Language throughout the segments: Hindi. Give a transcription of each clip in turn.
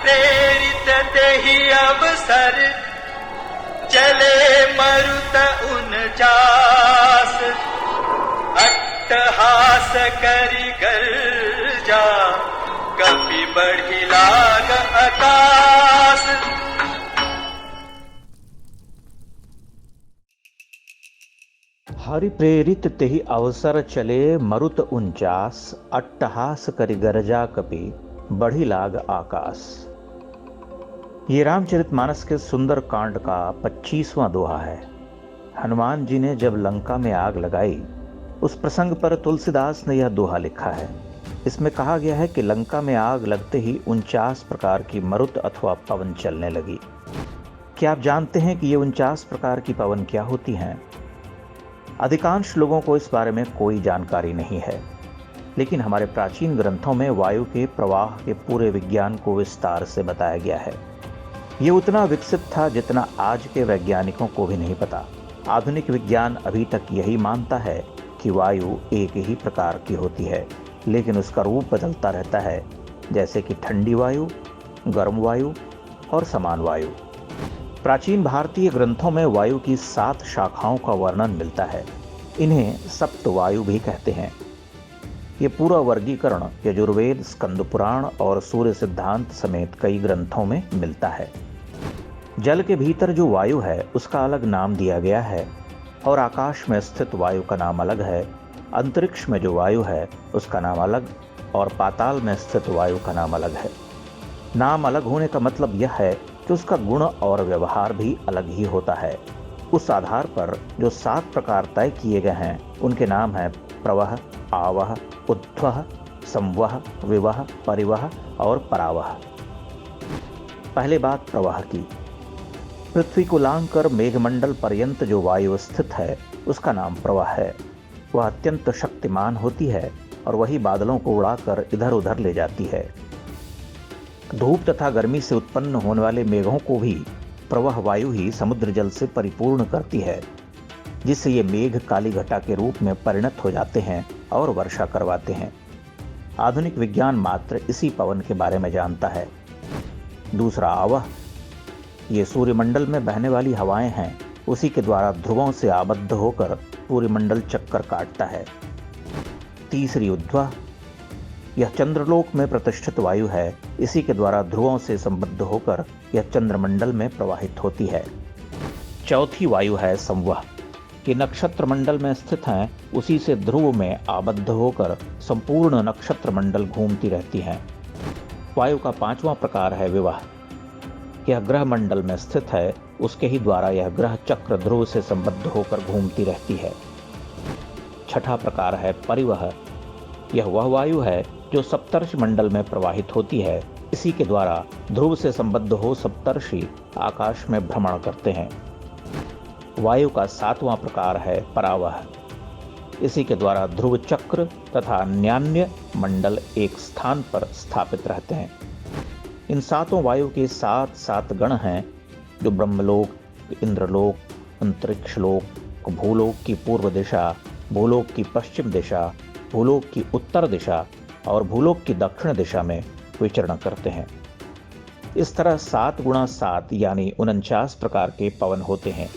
प्रेरित देहि अवसर चले मरुत 49 अट्टहास करि गर्जा कपि बढ़ि लाग आकाश। हरि प्रेरित तेहि अवसर चले मरुत 49 अट्टहास करि गर्जा कपि बढ़ी लाग आकाश। ये रामचरितमानस के सुंदर कांड का 25वां दोहा है। हनुमान जी ने जब लंका में आग लगाई उस प्रसंग पर तुलसीदास ने यह दोहा लिखा है। इसमें कहा गया है कि लंका में आग लगते ही 49 प्रकार की मरुत अथवा पवन चलने लगी। क्या आप जानते हैं कि ये 49 प्रकार की पवन क्या होती हैं? अधिकांश लोगों को इस बारे में कोई जानकारी नहीं है, लेकिन हमारे प्राचीन ग्रंथों में वायु के प्रवाह के पूरे विज्ञान को विस्तार से बताया गया है। ये उतना विकसित था जितना आज के वैज्ञानिकों को भी नहीं पता। आधुनिक विज्ञान अभी तक यही मानता है कि वायु एक ही प्रकार की होती है, लेकिन उसका रूप बदलता रहता है, जैसे कि ठंडी वायु, गर्म वायु और समान वायु। प्राचीन भारतीय ग्रंथों में वायु की 7 शाखाओं का वर्णन मिलता है। इन्हें सप्त वायु भी कहते हैं। ये पूरा वर्गीकरण यजुर्वेद, स्कंद पुराण और सूर्य सिद्धांत समेत कई ग्रंथों में मिलता है। जल के भीतर जो वायु है उसका अलग नाम दिया गया है और आकाश में स्थित वायु का नाम अलग है। अंतरिक्ष में जो वायु है उसका नाम अलग और पाताल में स्थित वायु का नाम अलग है। नाम अलग होने का मतलब यह है कि उसका गुण और व्यवहार भी अलग ही होता है। उस आधार पर जो 7 प्रकार तय किए गए हैं उनके नाम है प्रवह, आवह, उद्वह, संवह, विवह, परिवह और परावह। पहले बात प्रवाह की। पृथ्वी को लांघकर मेघमंडल पर्यंत जो वायु स्थित है उसका नाम प्रवाह है। वह अत्यंत शक्तिमान होती है और वही बादलों को उड़ाकर इधर उधर ले जाती है। धूप तथा गर्मी से उत्पन्न होने वाले मेघों को भी प्रवाह वायु ही समुद्र जल से परिपूर्ण करती है, जिससे ये मेघ काली घटा के रूप में परिणत हो जाते हैं और वर्षा करवाते हैं। आधुनिक विज्ञान मात्र इसी पवन के बारे में जानता है। दूसरा आवह। ये सूर्यमंडल में बहने वाली हवाएं हैं, उसी के द्वारा ध्रुवों से आबद्ध होकर सूर्यमंडल चक्कर काटता है। तीसरी उद्वह। यह चंद्रलोक में प्रतिष्ठित वायु है, इसी के द्वारा ध्रुवों से संबद्ध होकर यह चंद्रमंडल में प्रवाहित होती है। चौथी वायु है संवह। ये नक्षत्र मंडल में स्थित हैं, उसी से ध्रुव में आबद्ध होकर संपूर्ण नक्षत्र मंडल घूमती रहती हैं। वायु का 5वां प्रकार है विवह। यह ग्रह मंडल में स्थित है, उसके ही द्वारा यह ग्रह चक्र ध्रुव से संबद्ध होकर घूमती रहती है। छठा प्रकार है परिवह। यह वह वायु है जो सप्तर्षि मंडल में प्रवाहित होती है, इसी के द्वारा ध्रुव से संबद्ध हो सप्तर्षि आकाश में भ्रमण करते हैं। वायु का 7वां प्रकार है परावह। इसी के द्वारा ध्रुव चक्र तथा अन्यान्य मंडल एक स्थान पर स्थापित रहते हैं। इन 7 वायु के 7 गण हैं, जो ब्रह्मलोक, इंद्रलोक, अंतरिक्ष लोक, भूलोक की पूर्व दिशा, भूलोक की पश्चिम दिशा, भूलोक की उत्तर दिशा और भूलोक की दक्षिण दिशा में विचरण करते हैं। इस तरह 7 गुणा 7 यानी 49 प्रकार के पवन होते हैं।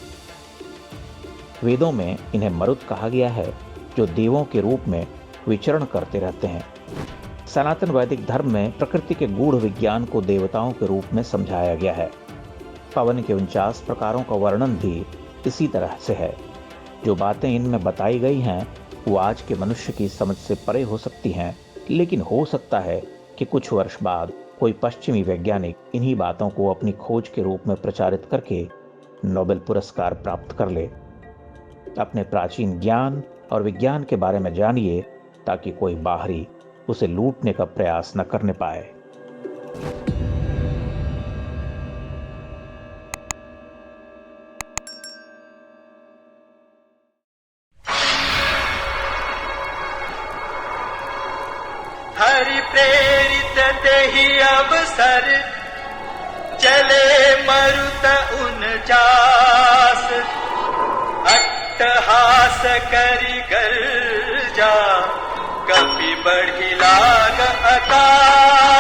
वेदों में इन्हें मरुत कहा गया है, जो देवों के रूप में विचरण करते रहते हैं। सनातन वैदिक धर्म में प्रकृति के गूढ़ विज्ञान को देवताओं के रूप में समझाया गया है। पवन के 49 प्रकारों का वर्णन भी इसी तरह से है। जो बातें इनमें बताई गई हैं वो आज के मनुष्य की समझ से परे हो सकती हैं, लेकिन हो सकता है कि कुछ वर्ष बाद कोई पश्चिमी वैज्ञानिक इन्हीं बातों को अपनी खोज के रूप में प्रचारित करके नोबेल पुरस्कार प्राप्त कर ले। अपने प्राचीन ज्ञान और विज्ञान के बारे में जानिए, ताकि कोई बाहरी उसे लूटने का प्रयास न करने पाए। हरि प्रेरित देहि अवसर चले मरुत 49 अट्टहास करि गर्जा कपि बढ़ि लाग आकाश।